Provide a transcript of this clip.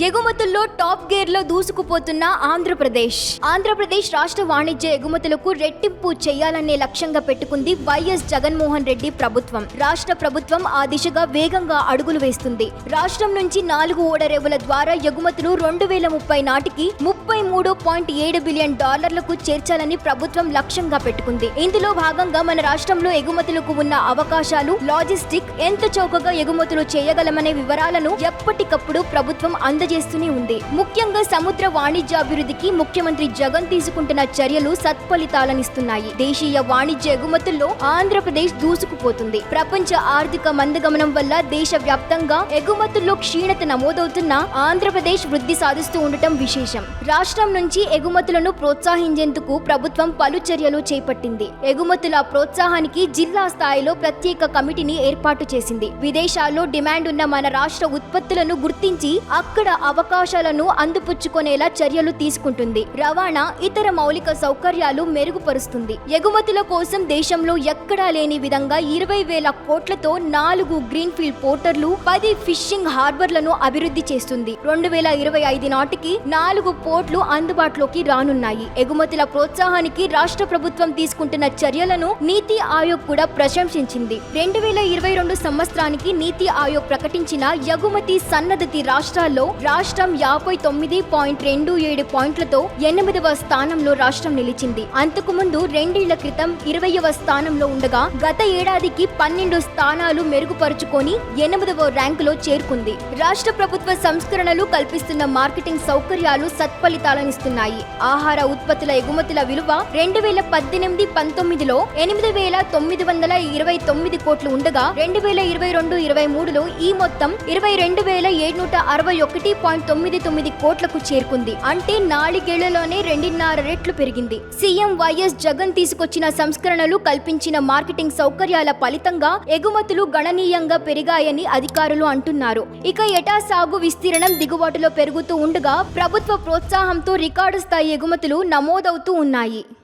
ఎగుమతుల్లో top gear లో దూసుకుపోతున్న ఆంధ్రప్రదేశ్ రాష్ట్ర వాణిజ్య ఎగుమతులకు రెట్టింపు చేయాలనే లక్ష్యంగా పెట్టుకుంది వైఎస్ జగన్మోహన్ రెడ్డి ప్రభుత్వం. రాష్ట్ర ప్రభుత్వం ఆ దిశగా వేగంగా అడుగులు వేస్తుంది. రాష్ట్రం నుంచి 4 ఓడరేవుల ద్వారా ఎగుమతులు 2030 నాటికి $33.7 బిలియన్ చేర్చాలని ప్రభుత్వం లక్ష్యంగా పెట్టుకుంది. ఇందులో భాగంగా మన రాష్ట్రంలో ఎగుమతులకు ఉన్న అవకాశాలు, లాజిస్టిక్, ఎంత చౌకగా ఎగుమతులు చేయగలమనే వివరాలను ఎప్పటికప్పుడు ప్రభుత్వం అందజేస్తూనే ఉంది. ముఖ్యంగా సముద్ర వాణిజ్యాభివృద్ధికి ముఖ్యమంత్రి జగన్ తీసుకుంటున్న చర్యలు సత్ఫలితాలనిస్తున్నాయి. దేశీయ వాణిజ్య ఎగుమతుల్లో ఆంధ్రప్రదేశ్ దూసుకుపోతుంది. ప్రపంచ ఆర్థిక మందగమనం వల్ల దేశవ్యాప్తంగా ఎగుమతుల్లో క్షీణత నమోదవుతున్న ఆంధ్రప్రదేశ్ వృద్ధి సాధిస్తూ ఉండటం విశేషం. రాష్ట్రం నుంచి ఎగుమతులను ప్రోత్సహించేందుకు ప్రభుత్వం పలు చర్యలు చేపట్టింది. ఎగుమతుల ప్రోత్సాహానికి జిల్లా స్థాయిలో ప్రత్యేక కమిటీని ఏర్పాటు చేసింది. విదేశాల్లో డిమాండ్ ఉన్న మన రాష్ట్ర ఉత్పత్తులను గుర్తించి అక్కడ అవకాశాలను అందిపుచ్చుకునేలా చర్యలు తీసుకుంటుంది. రవాణా, ఇతర మౌలిక సౌకర్యాలు మెరుగుపరుస్తుంది. ఎగుమతుల కోసం దేశంలో ఎక్కడా లేని విధంగా 20,000 కోట్లతో 4 గ్రీన్ఫీల్డ్ పోర్టర్లు, 10 ఫిషింగ్ హార్బర్లను అభివృద్ధి చేస్తుంది. 2025 నాటికి 4 పోర్ట్లు అందుబాటులోకి రానున్నాయి. ఎగుమతుల ప్రోత్సాహానికి రాష్ట్ర ప్రభుత్వం తీసుకుంటున్న చర్యలను నీతి ఆయోగ్ కూడా ప్రశంసించింది. 2022 సంవత్సరానికి నీతి ఆయోగ్ ప్రకటించిన ఎగుమతి సన్నద్ధతి రాష్ట్రాల్లో రాష్ట్రం 59.27 పాయింట్లతో 8వ స్థానంలో రాష్ట్రం నిలిచింది. అంతకు ముందు 2 ఏళ్ల క్రితం 20వ స్థానంలో ఉండగా గత ఏడాదికి 12 స్థానాలు మెరుగుపరుచుకొని 8వ ర్యాంకులో చేరుకుంది. రాష్ట్ర ప్రభుత్వ సంస్కరణలు కల్పిస్తున్న మార్కెటింగ్ సౌకర్యాలు సత్ఫలితాలనిస్తున్నాయి. ఆహార ఉత్పత్తుల ఎగుమతుల విలువ 2018-19లో 8,929 కోట్లు ఉండగా 2022-23లో ఈ మొత్తం 22,761.99 కోట్లకు చేరుకుంది. అంటే 4 ఏళ్లలోనే 2.5 రెట్లు పెరిగింది. సీఎం వైఎస్ జగన్ తీసుకొచ్చిన సంస్కరణలు కల్పించిన మార్కెటింగ్ సౌకర్యాల ఫలితంగా ఎగుమతులు గణనీయంగా పెరిగాయని అధికారులు అంటున్నారు. ఇక ఎటా సాగు విస్తీర్ణం దిగుబాటులో పెరుగుతూ ఉండగా ప్రభుత్వ ప్రోత్సాహంతో రికార్డు స్థాయి ఎగుమతులు నమోదవుతూ ఉన్నాయి.